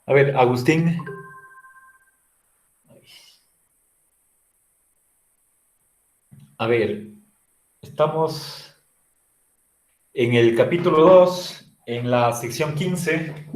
A ver, Agustín. A ver, estamos en el capítulo 2, en la sección 15.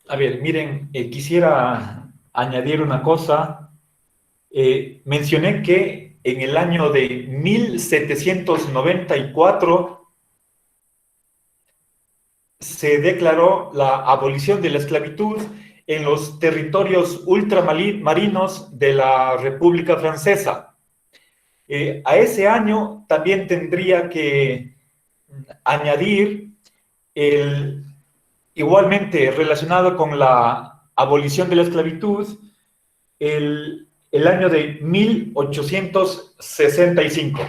A ver, miren, quisiera añadir una cosa. Mencioné que en el año de 1794 se declaró la abolición de la esclavitud en los territorios ultramarinos de la República Francesa. A ese año también tendría que añadir igualmente relacionado con la abolición de la esclavitud, el año de 1865.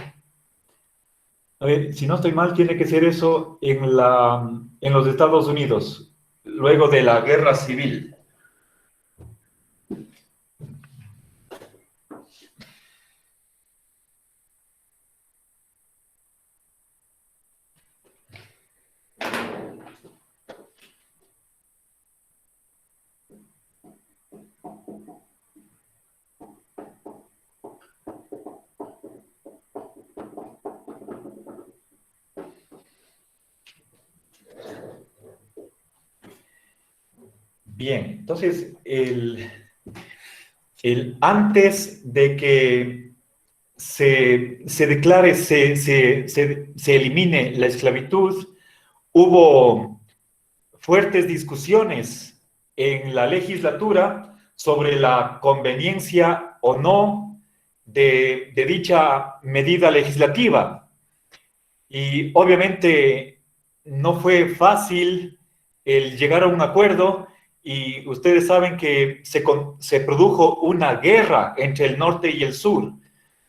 A ver, si no estoy mal, tiene que ser eso en los Estados Unidos, luego de la Guerra Civil. Bien, entonces, antes de que se declare, se elimine la esclavitud, hubo fuertes discusiones en la legislatura sobre la conveniencia o no de dicha medida legislativa. Y obviamente no fue fácil el llegar a un acuerdo, y ustedes saben que se produjo una guerra entre el norte y el sur.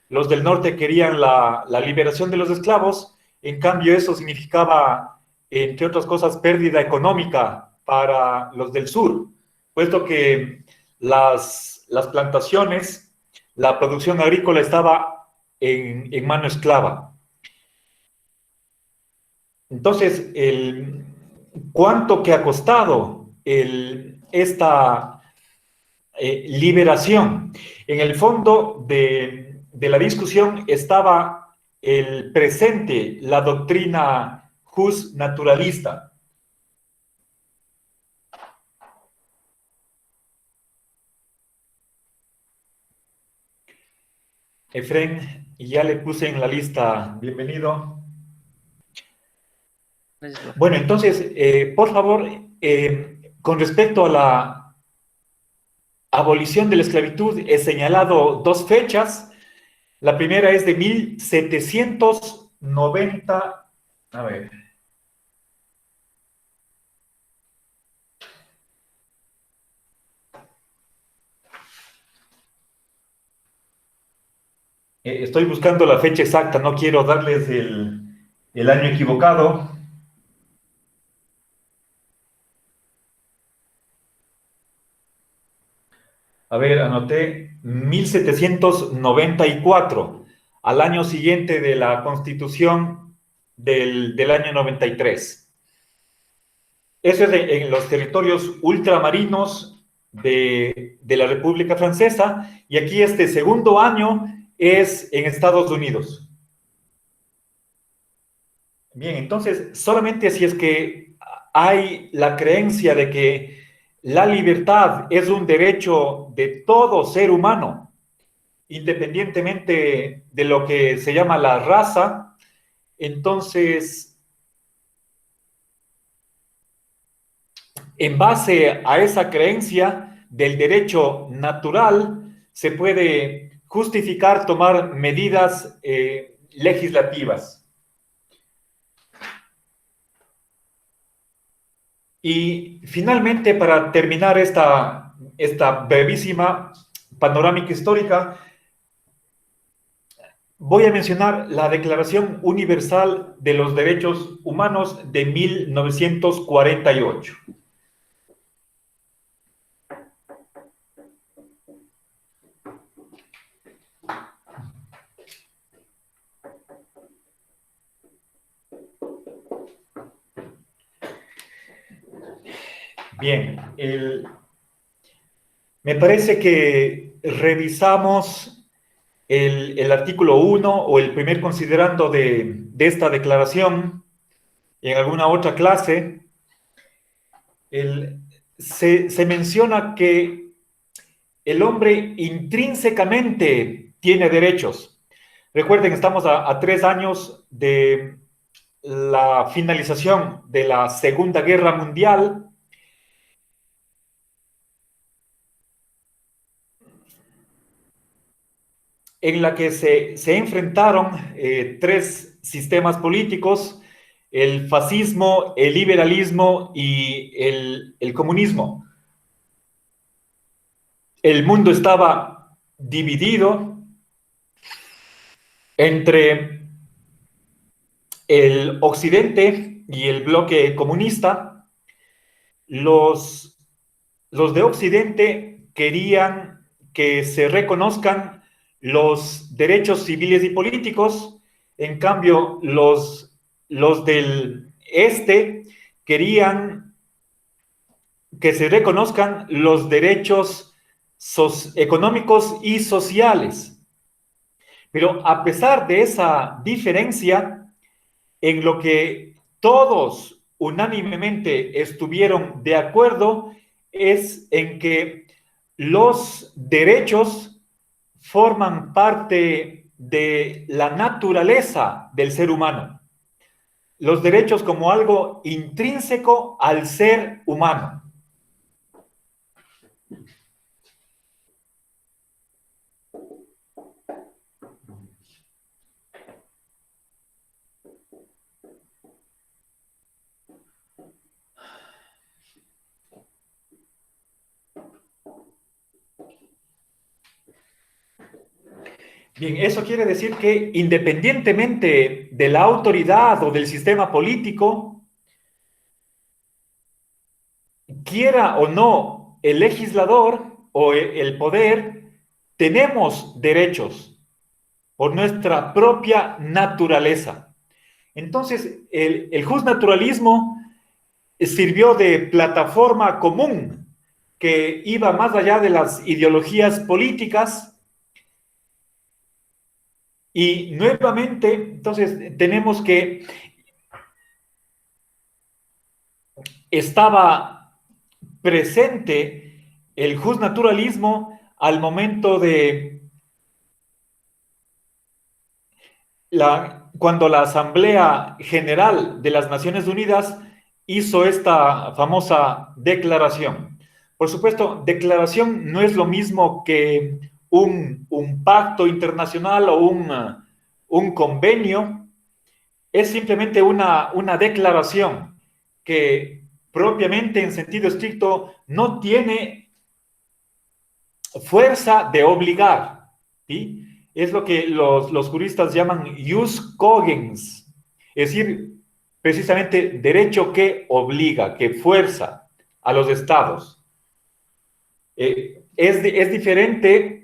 Los del norte querían la liberación de los esclavos, en cambio eso significaba, entre otras cosas, pérdida económica para los del sur, puesto que las plantaciones, la producción agrícola estaba en mano esclava. Entonces, ¿cuánto que ha costado esta liberación? En el fondo de la discusión estaba el presente, la doctrina jus naturalista. Efren, ya le puse en la lista, bienvenido. Bueno, entonces, por favor, con respecto a la abolición de la esclavitud, he señalado dos fechas. La primera es de 1790. A ver. Estoy buscando la fecha exacta, no quiero darles el año equivocado. A ver, anoté 1794, al año siguiente de la Constitución del año 93. Eso es en los territorios ultramarinos de la República Francesa, y aquí este segundo año es en Estados Unidos. Bien, entonces, solamente si es que hay la creencia de que la libertad es un derecho de todo ser humano, independientemente de lo que se llama la raza, entonces, en base a esa creencia del derecho natural, se puede justificar tomar medidas legislativas. Y finalmente, para terminar esta brevísima panorámica histórica, voy a mencionar la Declaración Universal de los Derechos Humanos de 1948. Bien, me parece que revisamos el artículo 1 o el primer considerando de esta declaración en alguna otra clase. Se menciona que el hombre intrínsecamente tiene derechos. Recuerden, estamos a 3 años de la finalización de la Segunda Guerra Mundial, en la que se enfrentaron 3 sistemas políticos: el fascismo, el liberalismo y el comunismo. El mundo estaba dividido entre el occidente y el bloque comunista. Los de occidente querían que se reconozcan los derechos civiles y políticos. En cambio, los del este querían que se reconozcan los derechos económicos y sociales. Pero a pesar de esa diferencia, en lo que todos unánimemente estuvieron de acuerdo es en que los derechos forman parte de la naturaleza del ser humano. Los derechos como algo intrínseco al ser humano. Bien, eso quiere decir que independientemente de la autoridad o del sistema político, quiera o no el legislador o el poder, tenemos derechos por nuestra propia naturaleza. Entonces, el justnaturalismo sirvió de plataforma común que iba más allá de las ideologías políticas. Y nuevamente, entonces, tenemos que estaba presente el justnaturalismo al momento de cuando la Asamblea General de las Naciones Unidas hizo esta famosa declaración. Por supuesto, declaración no es lo mismo que un pacto internacional o un convenio. Es simplemente una declaración que propiamente en sentido estricto no tiene fuerza de obligar, ¿sí? Es lo que los juristas llaman jus cogens, es decir, precisamente derecho que obliga, que fuerza a los estados. Es diferente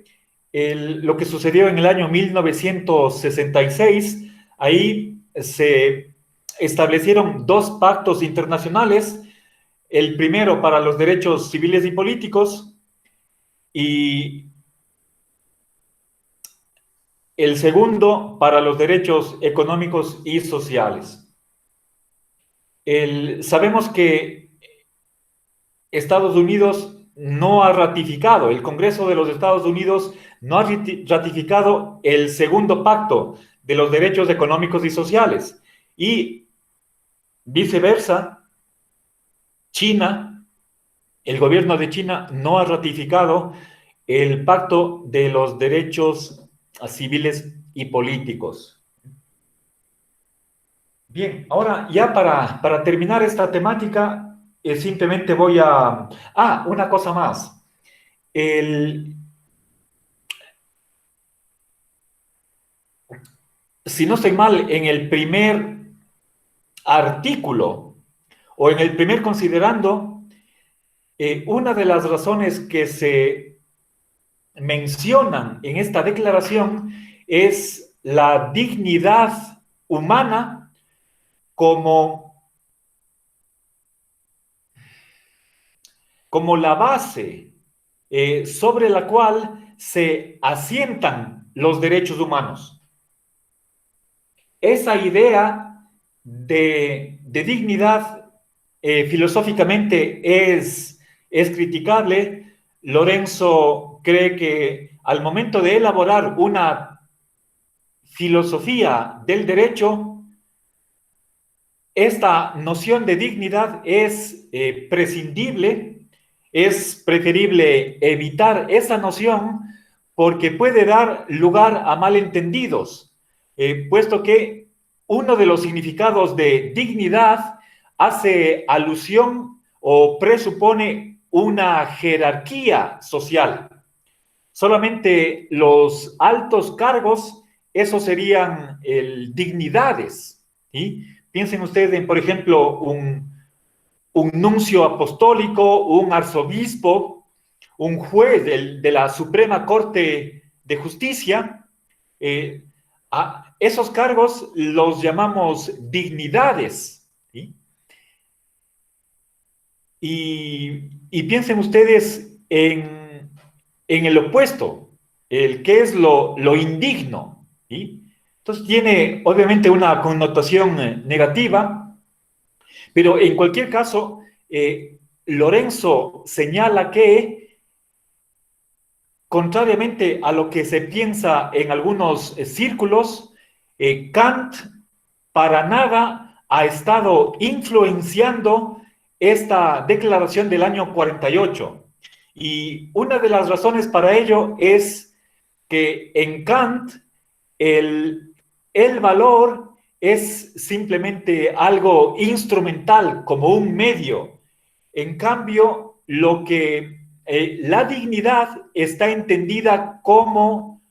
lo que sucedió en el año 1966. Ahí se establecieron 2 pactos internacionales, el primero para los derechos civiles y políticos y el segundo para los derechos económicos y sociales. Sabemos que Estados Unidos no ha ratificado, el Congreso de los Estados Unidos no ha ratificado el segundo pacto de los derechos económicos y sociales. Y viceversa, China, el gobierno de China no ha ratificado el pacto de los derechos civiles y políticos. Bien, ahora ya para terminar esta temática, simplemente voy a... una cosa más. si no estoy mal, en el primer artículo o en el primer considerando, una de las razones que se mencionan en esta declaración es la dignidad humana como, como la base sobre la cual se asientan los derechos humanos. Esa idea de dignidad filosóficamente es criticable. Lorenzo cree que al momento de elaborar una filosofía del derecho, esta noción de dignidad es prescindible, es preferible evitar esa noción porque puede dar lugar a malentendidos, puesto que uno de los significados de dignidad hace alusión o presupone una jerarquía social. Solamente los altos cargos, esos serían dignidades, ¿sí? Piensen ustedes en, por ejemplo, un nuncio apostólico, un arzobispo, un juez de la Suprema Corte de Justicia. A esos cargos los llamamos dignidades, ¿sí? Y piensen ustedes en el opuesto, el que es lo indigno, ¿sí? Entonces tiene obviamente una connotación negativa, pero en cualquier caso, Lorenzo señala que, contrariamente a lo que se piensa en algunos círculos, Kant para nada ha estado influenciando esta declaración del año 48. Y una de las razones para ello es que en Kant el valor es simplemente algo instrumental, como un medio. En cambio, la dignidad está entendida como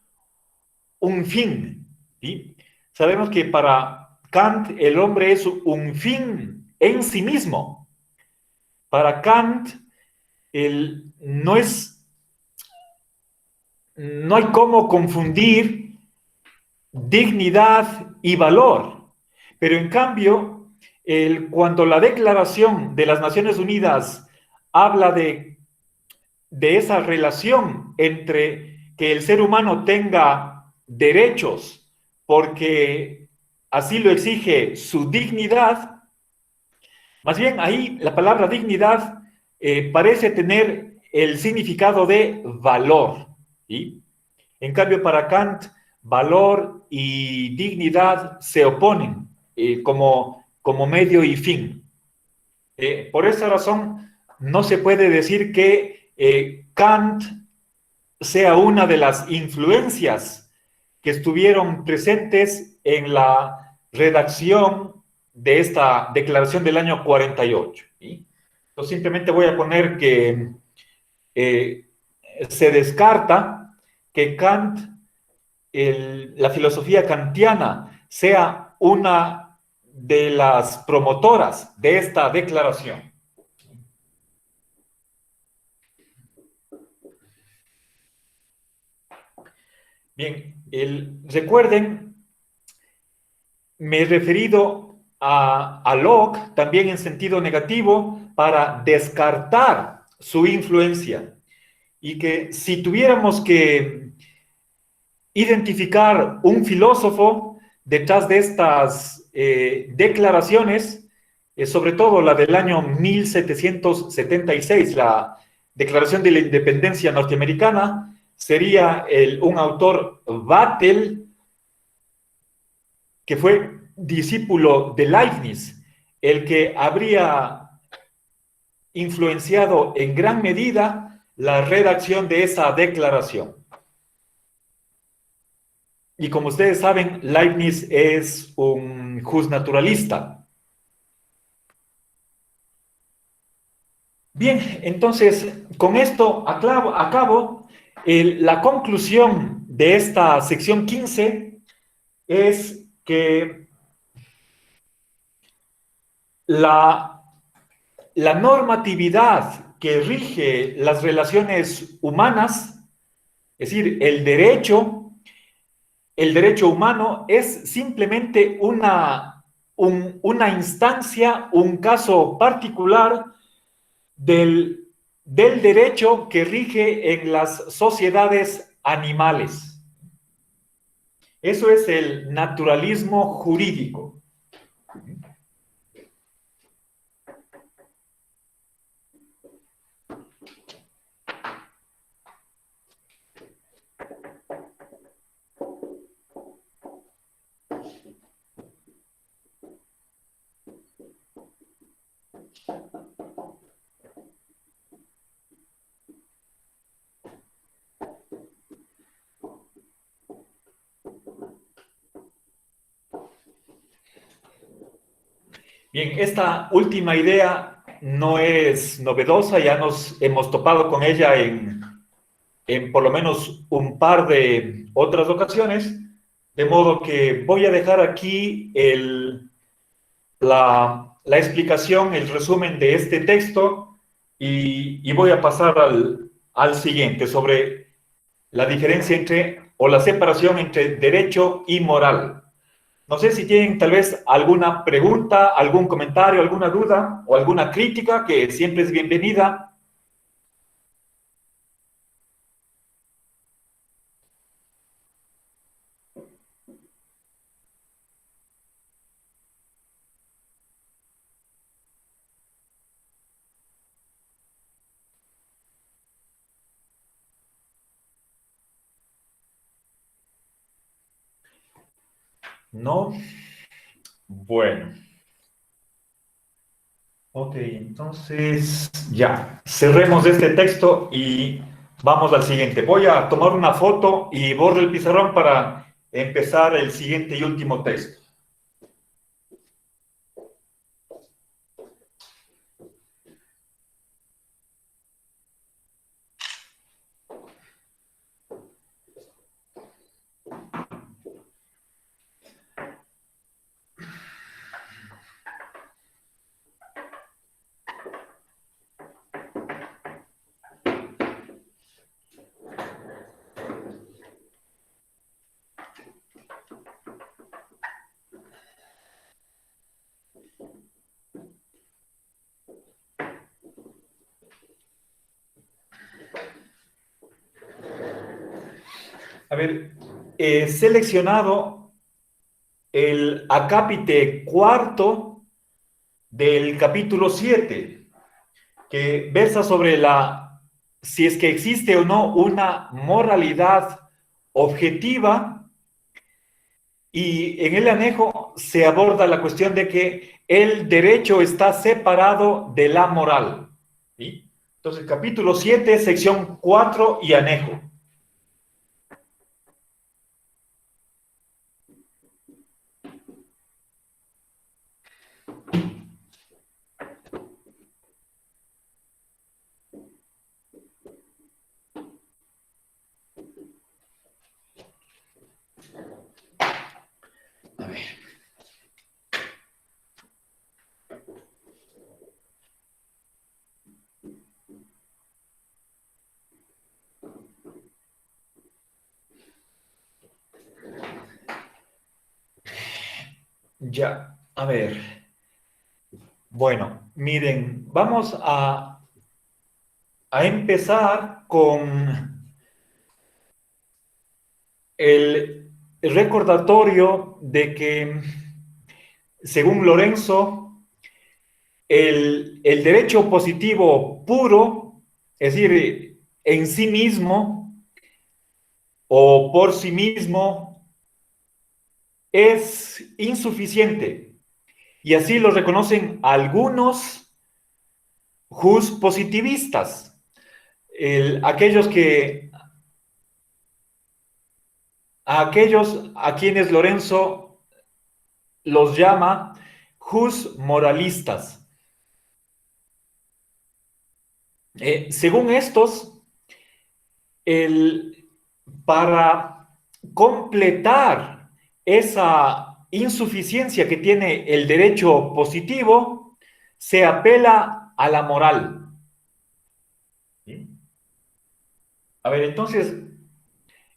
un fin, ¿sí? Sabemos que para Kant el hombre es un fin en sí mismo. Para Kant no hay cómo confundir dignidad y valor. Pero en cambio, cuando la Declaración de las Naciones Unidas habla de esa relación entre que el ser humano tenga derechos porque así lo exige su dignidad, más bien ahí la palabra dignidad parece tener el significado de valor, ¿sí? En cambio, para Kant, valor y dignidad se oponen como medio y fin. Por esa razón, no se puede decir que Kant sea una de las influencias que estuvieron presentes en la redacción de esta declaración del año 48. ¿Sí? Entonces, simplemente voy a poner que se descarta que Kant, la filosofía kantiana, sea una de las promotoras de esta declaración. Bien, recuerden, me he referido a Locke también en sentido negativo para descartar su influencia y que si tuviéramos que identificar un filósofo detrás de estas declaraciones, sobre todo la del año 1776, la Declaración de la Independencia Norteamericana, sería un autor Vattel, que fue discípulo de Leibniz, el que habría influenciado en gran medida la redacción de esa declaración. Y como ustedes saben, Leibniz es un justnaturalista. Bien, entonces, con esto acabo. La conclusión de esta sección 15 es que la, la normatividad que rige las relaciones humanas, es decir, el derecho humano es simplemente una instancia, un caso particular del derecho que rige en las sociedades animales. Eso es el naturalismo jurídico. Bien, esta última idea no es novedosa, ya nos hemos topado con ella en por lo menos un par de otras ocasiones, de modo que voy a dejar aquí la explicación, el resumen de este texto y voy a pasar al siguiente sobre la diferencia entre o la separación entre derecho y moral. No sé si tienen tal vez alguna pregunta, algún comentario, alguna duda o alguna crítica que siempre es bienvenida. ¿No? Bueno. Ok, entonces ya, cerremos este texto y vamos al siguiente. Voy a tomar una foto y borro el pizarrón para empezar el siguiente y último texto. A ver, he seleccionado el acápite cuarto del capítulo 7, que versa sobre si es que existe o no una moralidad objetiva, y en el anejo se aborda la cuestión de que el derecho está separado de la moral. ¿Sí? Entonces, capítulo 7, sección 4 y anejo. A ver. Ya, a ver. Bueno, miren, vamos a empezar con el recordatorio de que, según Lorenzo, el derecho positivo puro, es decir, en sí mismo o por sí mismo, es insuficiente. Y así lo reconocen algunos positivistas, aquellos a quienes Lorenzo los llama moralistas. Según estos, para completar insuficiencia que tiene el derecho positivo, se apela a la moral. ¿Sí? A ver, entonces,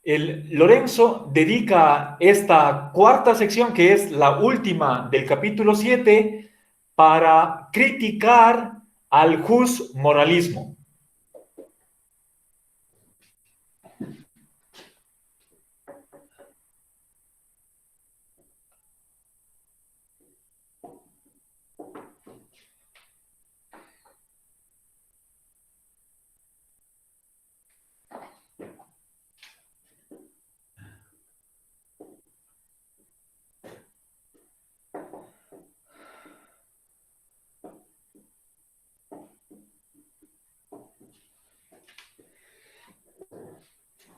Lorenzo dedica esta cuarta sección, que es la última del capítulo 7, para criticar al moralismo.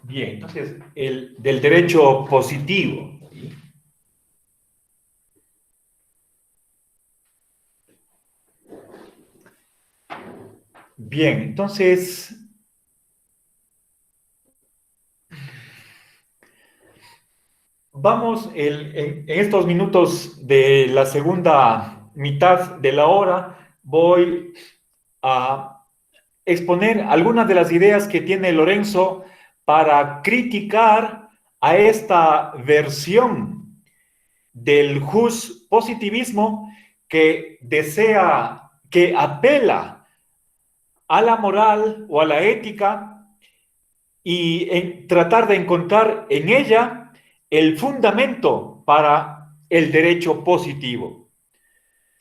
Bien, entonces, del derecho positivo. Bien, entonces, vamos en estos minutos de la segunda mitad de la hora, voy a exponer algunas de las ideas que tiene Lorenzo para criticar a esta versión del positivismo que desea, que apela a la moral o a la ética y en tratar de encontrar en ella el fundamento para el derecho positivo.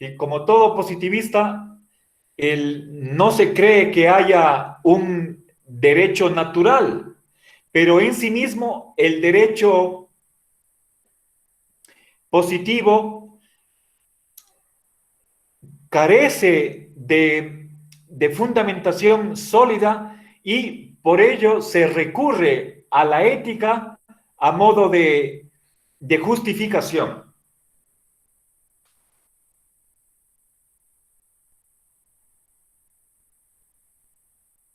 Y como todo positivista, no se cree que haya un derecho natural, pero en sí mismo el derecho positivo carece de fundamentación sólida y por ello se recurre a la ética a modo de justificación.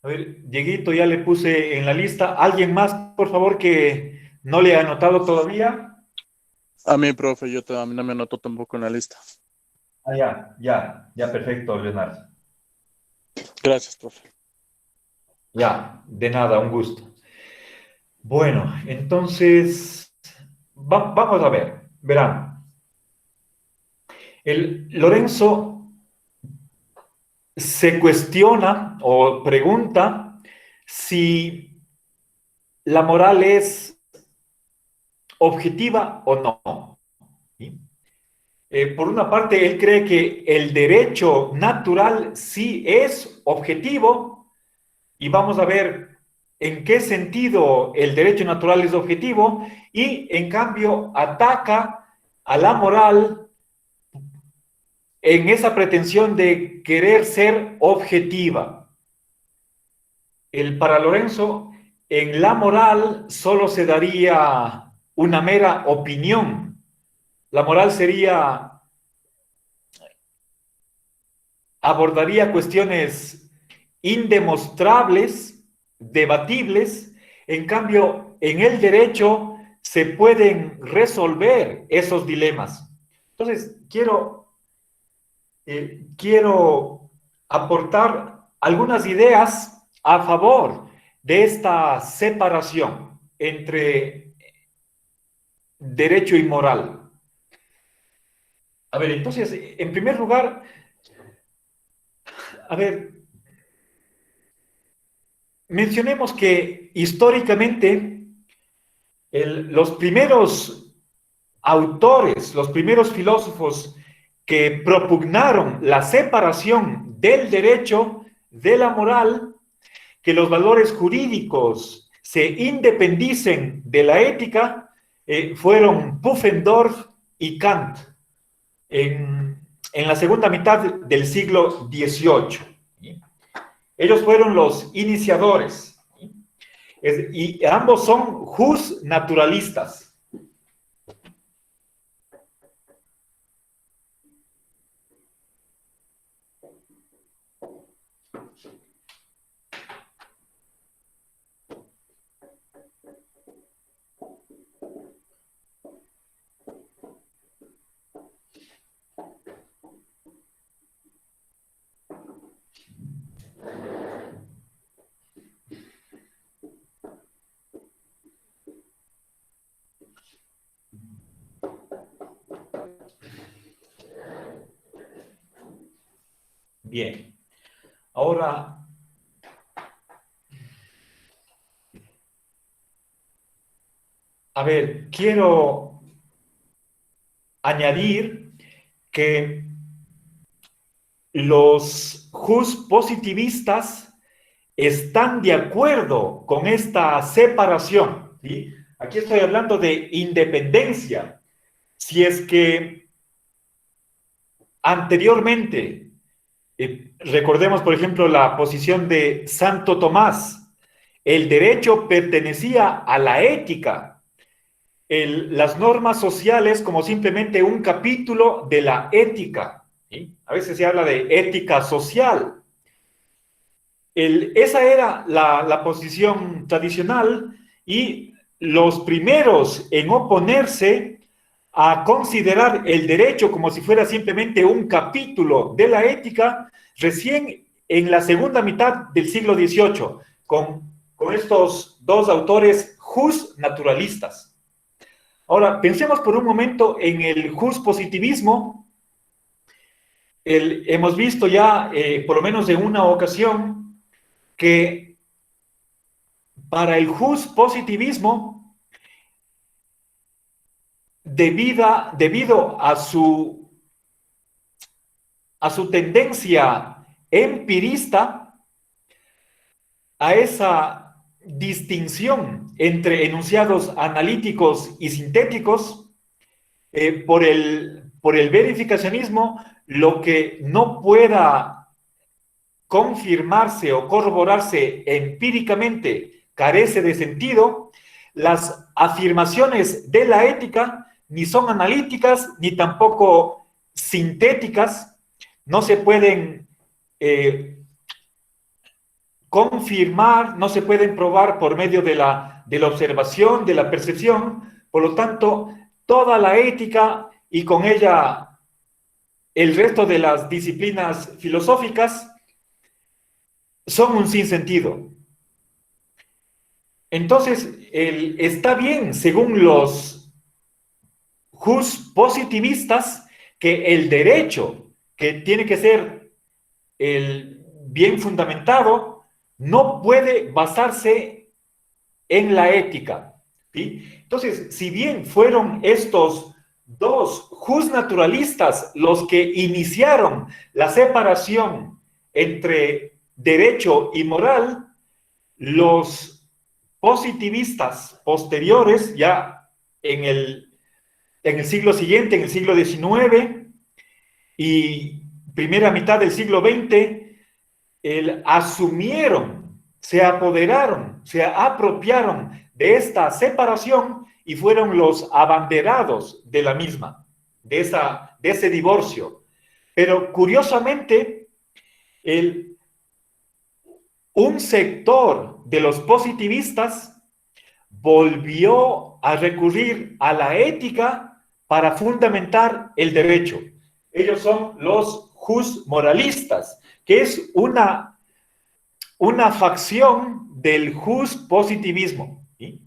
A ver, Dieguito, ya le puse en la lista. ¿Alguien más, por favor, que no le ha anotado todavía? A mí, profe, a mí no me anotó tampoco en la lista. Ah, ya, perfecto, Leonardo. Gracias, profe. Ya, de nada, un gusto. Bueno, entonces, vamos a ver, verán. Lorenzo se cuestiona o pregunta si la moral es objetiva o no. ¿Sí? Por una parte, él cree que el derecho natural sí es objetivo y vamos a ver en qué sentido el derecho natural es objetivo y en cambio ataca a la moral en esa pretensión de querer ser objetiva. Para Lorenzo, en la moral solo se daría una mera opinión. La moral abordaría cuestiones indemostrables, debatibles. En cambio, en el derecho se pueden resolver esos dilemas. Entonces, quiero aportar algunas ideas a favor de esta separación entre derecho y moral. A ver, entonces, en primer lugar, a ver, mencionemos que históricamente los primeros autores, los primeros filósofos que propugnaron la separación del derecho de la moral, que los valores jurídicos se independicen de la ética, fueron Pufendorf y Kant en la segunda mitad del siglo XVIII. Ellos fueron los iniciadores y ambos son naturalistas. Bien. Ahora, a ver, quiero añadir que los Hus positivistas están de acuerdo con esta separación, ¿sí? Aquí estoy hablando de independencia. Si es que anteriormente, recordemos por ejemplo la posición de Santo Tomás, el derecho pertenecía a la ética, las normas sociales como simplemente un capítulo de la ética, ¿sí? A veces se habla de ética social. Esa era la posición tradicional, y los primeros en oponerse a considerar el derecho como si fuera simplemente un capítulo de la ética, recién en la segunda mitad del siglo XVIII, con estos dos autores jus naturalistas. Ahora, pensemos por un momento en el jus positivismo. Hemos visto ya, por lo menos en una ocasión, que para el jus positivismo, debido a su tendencia empirista, a esa distinción entre enunciados analíticos y sintéticos, por el verificacionismo, lo que no pueda confirmarse o corroborarse empíricamente carece de sentido. Las afirmaciones de la ética ni son analíticas ni tampoco sintéticas, no se pueden confirmar, no se pueden probar por medio de la observación, de la percepción. Por lo tanto, toda la ética y con ella el resto de las disciplinas filosóficas son un sinsentido. Entonces, está bien, según los jus positivistas, que el derecho, que tiene que ser el bien fundamentado, no puede basarse en la ética, ¿sí? Entonces, si bien fueron estos dos jus naturalistas los que iniciaron la separación entre derecho y moral, los positivistas posteriores, ya en el siglo siguiente, en el siglo XIX y primera mitad del siglo XX, asumieron, se apoderaron, se apropiaron de esta separación y fueron los abanderados de la misma, de ese divorcio. Pero curiosamente, un sector de los positivistas volvió a recurrir a la ética para fundamentar el derecho. Ellos son los jus moralistas, que es una facción del jus positivismo, ¿sí?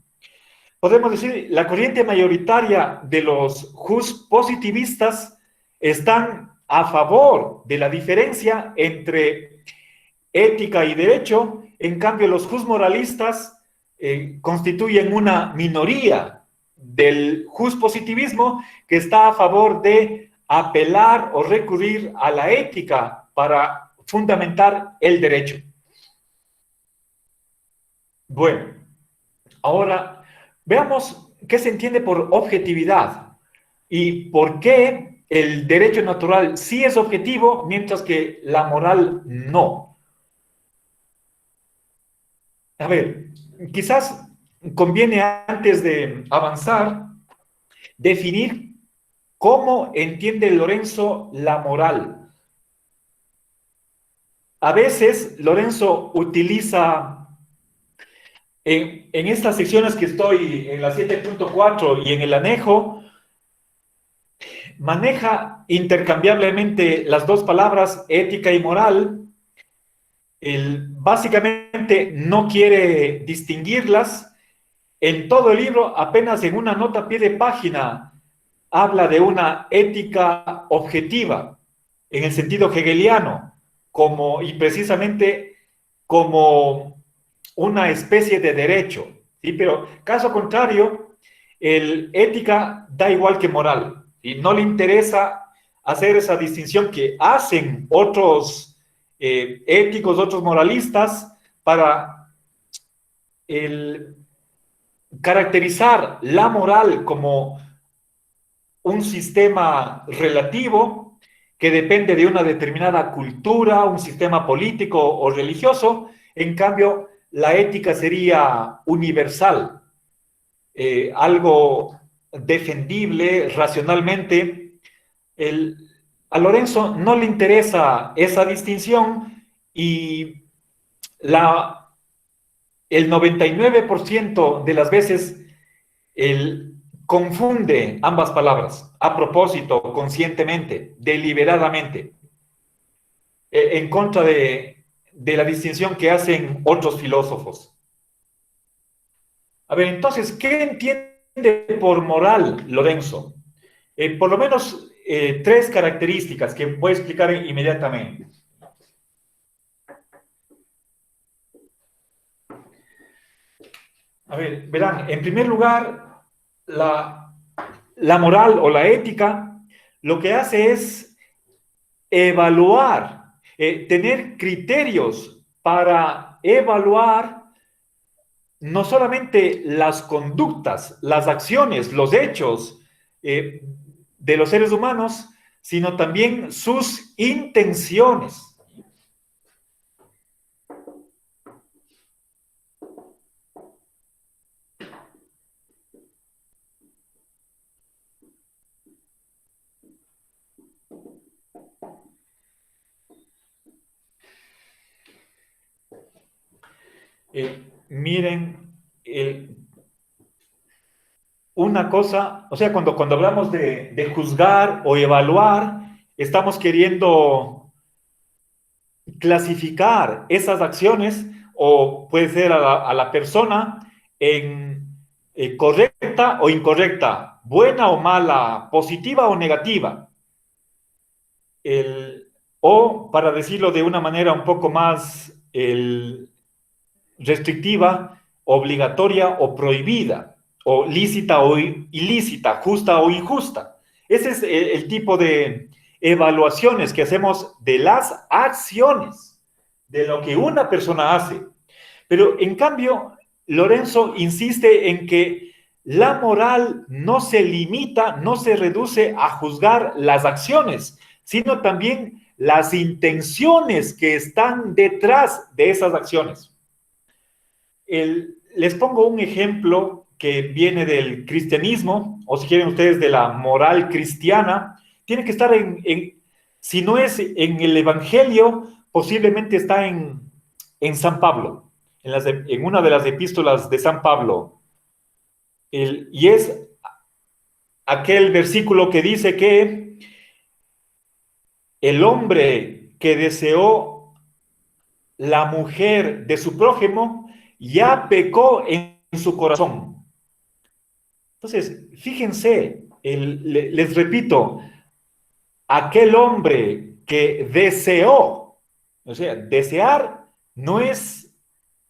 Podemos decir, la corriente mayoritaria de los jus positivistas están a favor de la diferencia entre ética y derecho. En cambio, los jus moralistas constituyen una minoría del jus positivismo que está a favor de apelar o recurrir a la ética para fundamentar el derecho. Bueno, ahora veamos qué se entiende por objetividad y por qué el derecho natural sí es objetivo, mientras que la moral no. A ver, quizás conviene, antes de avanzar, definir cómo entiende Lorenzo la moral. A veces Lorenzo utiliza, en estas secciones que estoy, en la 7.4 y en el anejo, maneja intercambiablemente las dos palabras ética y moral. Básicamente no quiere distinguirlas. En todo el libro, apenas en una nota a pie de página, habla de una ética objetiva, en el sentido hegeliano, y precisamente como una especie de derecho, ¿sí? Pero caso contrario, el ética da igual que moral, y no le interesa hacer esa distinción que hacen otros éticos, otros moralistas, para caracterizar la moral como un sistema relativo que depende de una determinada cultura, un sistema político o religioso. En cambio, la ética sería universal, algo defendible racionalmente. A Lorenzo no le interesa esa distinción y el 99% de las veces él confunde ambas palabras a propósito, conscientemente, deliberadamente, en contra de la distinción que hacen otros filósofos. A ver, entonces, ¿qué entiende por moral Lorenzo? Por lo menos tres características que voy a explicar inmediatamente. A ver, verán, en primer lugar, la moral o la ética lo que hace es evaluar, tener criterios para evaluar no solamente las conductas, las acciones, los hechos de los seres humanos, sino también sus intenciones. Miren, una cosa, o sea, cuando hablamos de juzgar o evaluar, estamos queriendo clasificar esas acciones, o puede ser a la persona, en correcta o incorrecta, buena o mala, positiva o negativa. O, para decirlo de una manera un poco más restrictiva, obligatoria o prohibida, o lícita o ilícita, justa o injusta. Ese es el tipo de evaluaciones que hacemos de las acciones, de lo que una persona hace. Pero en cambio, Lorenzo insiste en que la moral no se limita, no se reduce a juzgar las acciones, sino también las intenciones que están detrás de esas acciones. Les pongo un ejemplo que viene del cristianismo, o si quieren ustedes, de la moral cristiana. Tiene que estar si no es en el Evangelio, posiblemente está en San Pablo, en una de las epístolas de San Pablo. Y es aquel versículo que dice que el hombre que deseó la mujer de su prójimo ya pecó en su corazón. Entonces, fíjense, les repito, aquel hombre que deseó, o sea, desear no es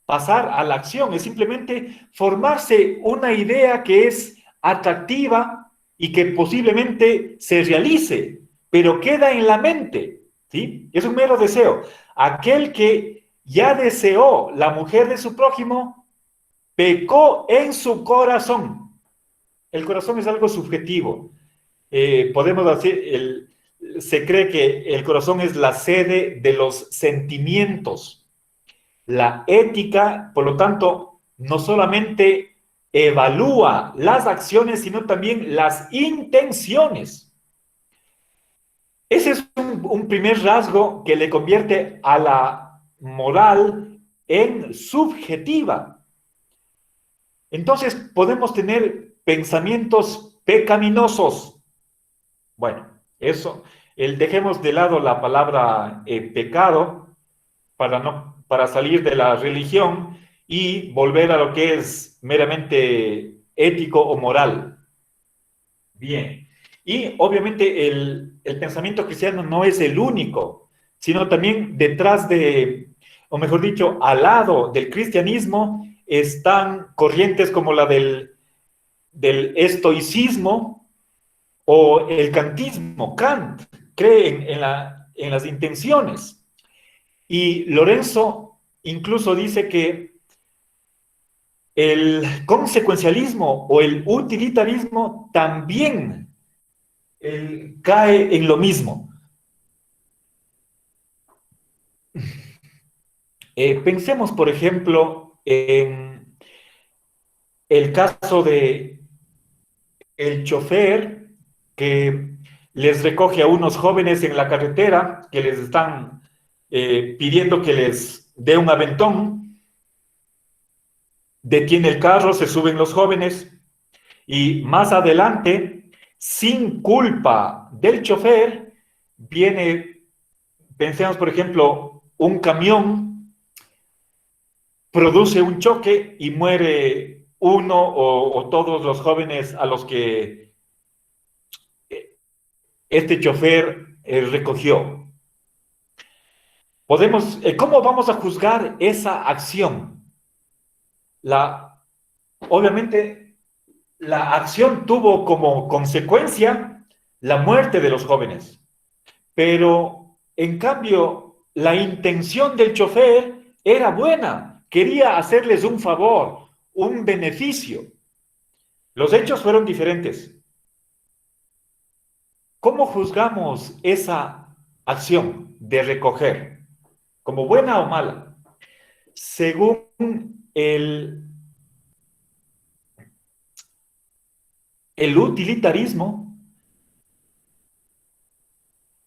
pasar a la acción, es simplemente formarse una idea que es atractiva y que posiblemente se realice, pero queda en la mente, ¿sí? Es un mero deseo. Aquel que ya deseó la mujer de su prójimo, pecó en su corazón. El corazón es algo subjetivo. Podemos decir, se cree que el corazón es la sede de los sentimientos. La ética, por lo tanto, no solamente evalúa las acciones, sino también las intenciones. Ese es un primer rasgo que le convierte a la moral en subjetiva. Entonces, podemos tener pensamientos pecaminosos. Bueno, eso, dejemos de lado la palabra pecado para salir de la religión y volver a lo que es meramente ético o moral. Bien. Y obviamente el pensamiento cristiano no es el único. sino también detrás de, o mejor dicho, al lado del cristianismo, están corrientes como la del estoicismo o el kantismo. Kant cree en las intenciones. Y Lorenzo incluso dice que el consecuencialismo o el utilitarismo también cae en lo mismo. Pensemos, por ejemplo, en el caso de el chofer que les recoge a unos jóvenes en la carretera que les están pidiendo que les dé un aventón, detiene el carro, se suben los jóvenes y más adelante, sin culpa del chofer, viene, pensemos por ejemplo, un camión, produce un choque y muere uno o todos los jóvenes a los que este chofer recogió. ¿Cómo vamos a juzgar esa acción? Obviamente, la acción tuvo como consecuencia la muerte de los jóvenes, pero en cambio, la intención del chofer era buena, quería hacerles un favor, un beneficio. Los hechos fueron diferentes. ¿Cómo juzgamos esa acción de recoger? ¿Como buena o mala? Según el utilitarismo,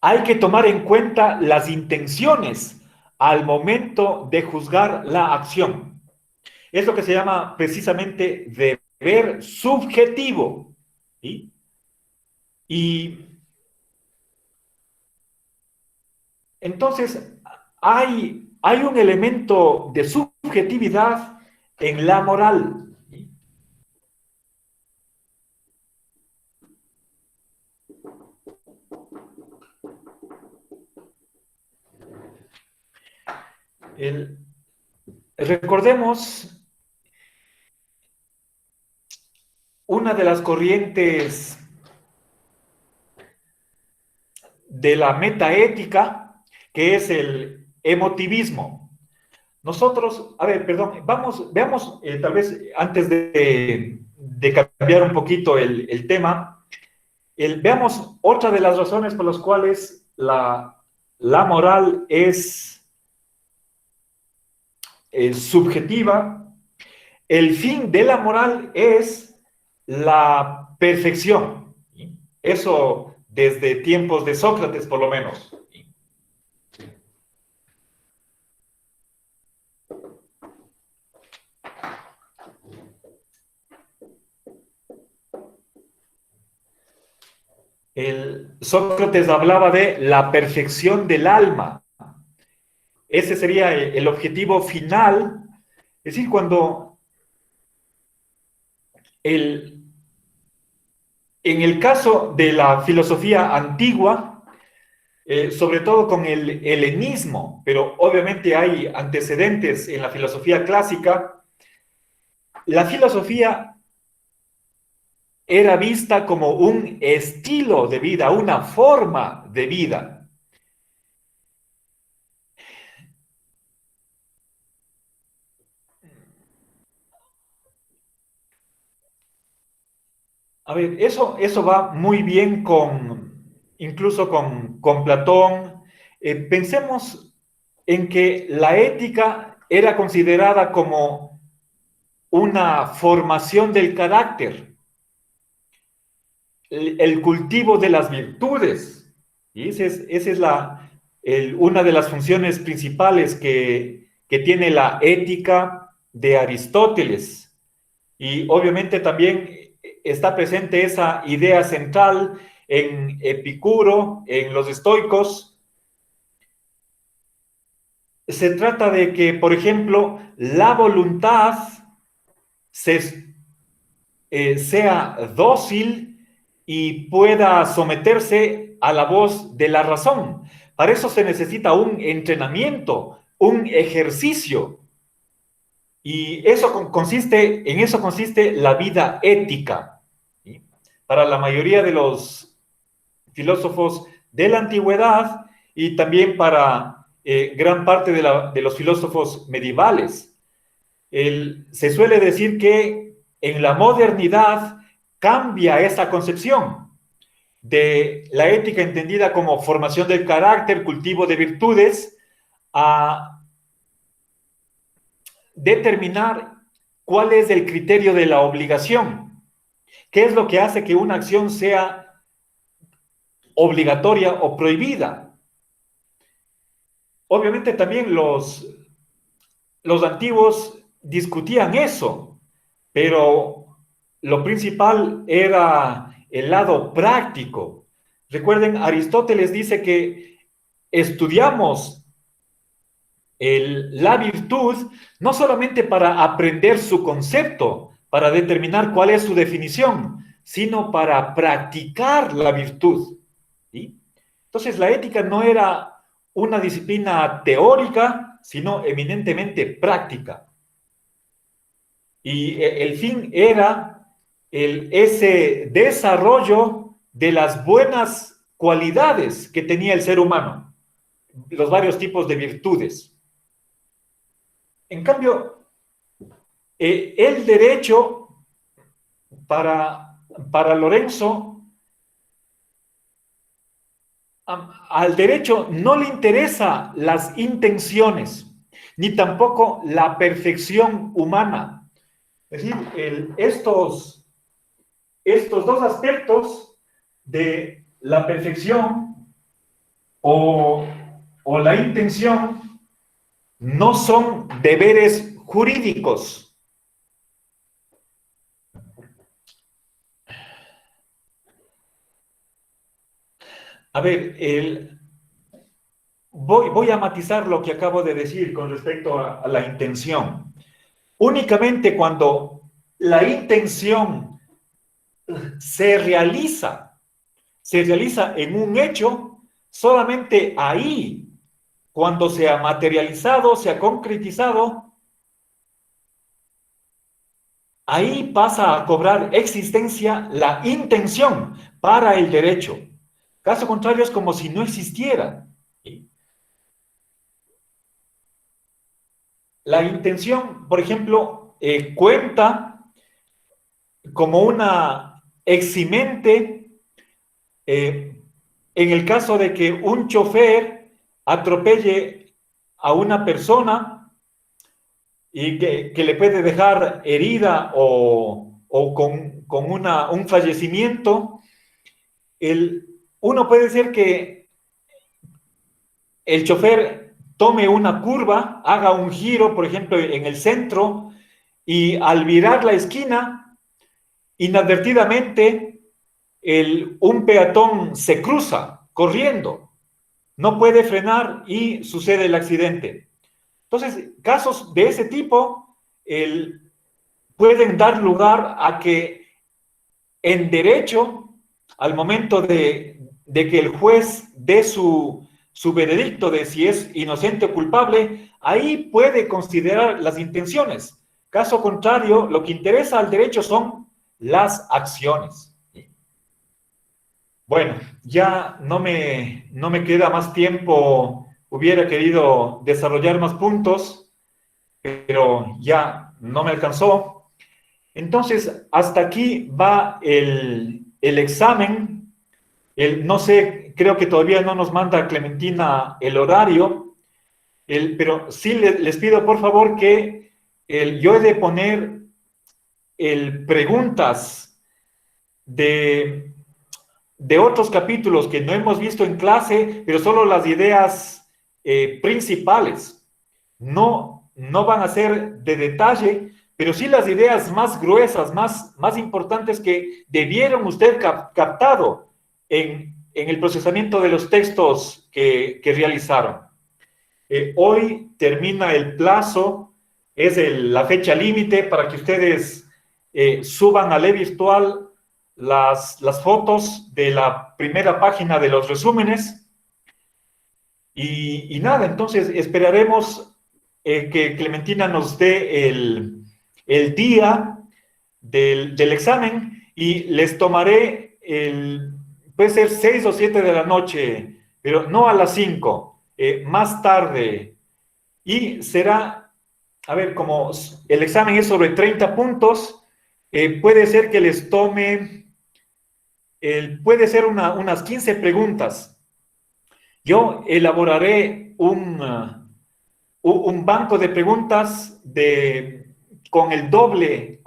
hay que tomar en cuenta las intenciones al momento de juzgar la acción. Es lo que se llama precisamente deber subjetivo. ¿Sí? Y entonces hay un elemento de subjetividad en la moral. Recordemos una de las corrientes de la metaética, que es el emotivismo. Nosotros, a ver, perdón, veamos, tal vez antes de cambiar un poquito el tema, veamos otra de las razones por las cuales la moral es subjetiva. El fin de la moral es la perfección. Eso desde tiempos de Sócrates, por lo menos. Sócrates hablaba de la perfección del alma. Ese sería el objetivo final. Es decir, cuando en el caso de la filosofía antigua, sobre todo con el helenismo, pero obviamente hay antecedentes en la filosofía clásica, la filosofía era vista como un estilo de vida, una forma de vida. A ver, eso va muy bien incluso con Platón. Pensemos en que la ética era considerada como una formación del carácter, el cultivo de las virtudes. Y esa es una de las funciones principales que tiene la ética de Aristóteles. Y obviamente también está presente esa idea central en Epicuro, en los estoicos. Se trata de que, por ejemplo, la voluntad sea dócil y pueda someterse a la voz de la razón. Para eso se necesita un entrenamiento, un ejercicio. Y en eso consiste la vida ética. ¿Sí? Para la mayoría de los filósofos de la antigüedad y también para gran parte de los filósofos medievales. Se suele decir que en la modernidad cambia esa concepción de la ética entendida como formación del carácter, cultivo de virtudes, a determinar cuál es el criterio de la obligación. ¿Qué es lo que hace que una acción sea obligatoria o prohibida? Obviamente también los antiguos discutían eso, pero lo principal era el lado práctico. Recuerden, Aristóteles dice que estudiamos la virtud no solamente para aprender su concepto, para determinar cuál es su definición, sino para practicar la virtud. ¿Sí? Entonces, la ética no era una disciplina teórica, sino eminentemente práctica. Y el fin era ese desarrollo de las buenas cualidades que tenía el ser humano, los varios tipos de virtudes. En cambio, el derecho para Lorenzo, al derecho no le interesan las intenciones, ni tampoco la perfección humana. Es decir, estos dos aspectos de la perfección o la intención no son deberes jurídicos. A ver, voy a matizar lo que acabo de decir con respecto a la intención. Únicamente cuando la intención se realiza en un hecho, solamente ahí, cuando se ha materializado, se ha concretizado, ahí pasa a cobrar existencia la intención para el derecho. Caso contrario, es como si no existiera. La intención, por ejemplo, cuenta como una eximente en el caso de que un chofer atropelle a una persona y que le puede dejar herida o con un fallecimiento, uno puede decir que el chofer tome una curva, haga un giro, por ejemplo, en el centro, y al virar la esquina, inadvertidamente, un peatón se cruza corriendo, no puede frenar y sucede el accidente. Entonces, casos de ese tipo pueden dar lugar a que en derecho, al momento de que el juez dé su veredicto de si es inocente o culpable, ahí puede considerar las intenciones. Caso contrario, lo que interesa al derecho son las acciones. Bueno, ya no me queda más tiempo. Hubiera querido desarrollar más puntos, pero ya no me alcanzó. Entonces, hasta aquí va el examen. No sé, creo que todavía no nos manda Clementina el horario, pero sí les pido por favor que yo he de poner preguntas de otros capítulos que no hemos visto en clase, pero solo las ideas principales. No van a ser de detalle, pero sí las ideas más gruesas, más importantes que debieron usted captado en el procesamiento de los textos que realizaron. Hoy termina el plazo, es la fecha límite para que ustedes suban a eVirtual las fotos de la primera página de los resúmenes. Y nada, entonces esperaremos que Clementina nos dé el día del examen y les tomaré puede ser 6 o 7 de la noche, pero no a las 5, más tarde. Y será, a ver, como el examen es sobre 30 puntos, puede ser que les tome, puede ser unas 15 preguntas. Yo elaboraré un banco de preguntas con el doble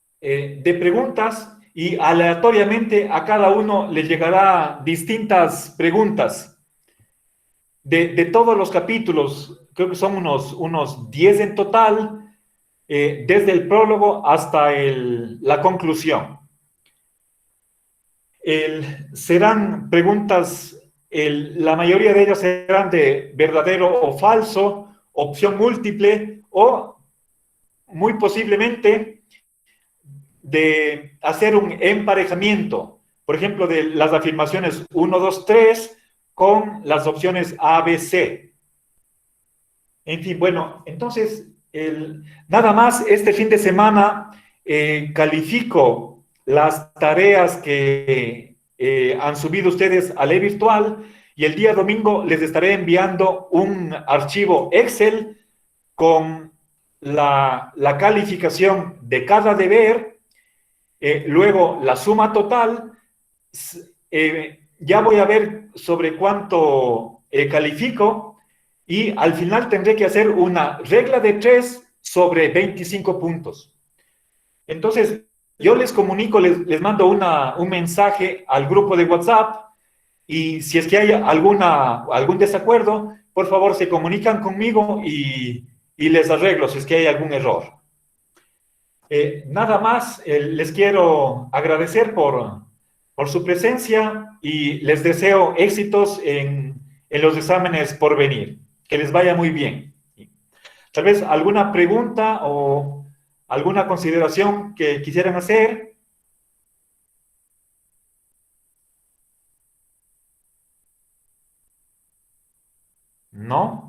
de preguntas y aleatoriamente a cada uno le llegará distintas preguntas de todos los capítulos. Creo que son unos 10 en total, desde el prólogo hasta la conclusión. Serán preguntas, la mayoría de ellas serán de verdadero o falso, opción múltiple o muy posiblemente de hacer un emparejamiento, por ejemplo, de las afirmaciones 1, 2, 3 con las opciones A, B, C. En fin, bueno, entonces, nada más este fin de semana califico las tareas que han subido ustedes a la virtual y el día domingo les estaré enviando un archivo Excel con la calificación de cada deber, luego la suma total. Ya voy a ver sobre cuánto califico y al final tendré que hacer una regla de 3 sobre 25 puntos. Entonces, yo les comunico, les mando un mensaje al grupo de WhatsApp y si es que hay algún desacuerdo, por favor se comunican conmigo y les arreglo si es que hay algún error. Nada más, les quiero agradecer por su presencia y les deseo éxitos en los exámenes por venir. Que les vaya muy bien. Tal vez alguna pregunta o alguna consideración que quisieran hacer. ¿No?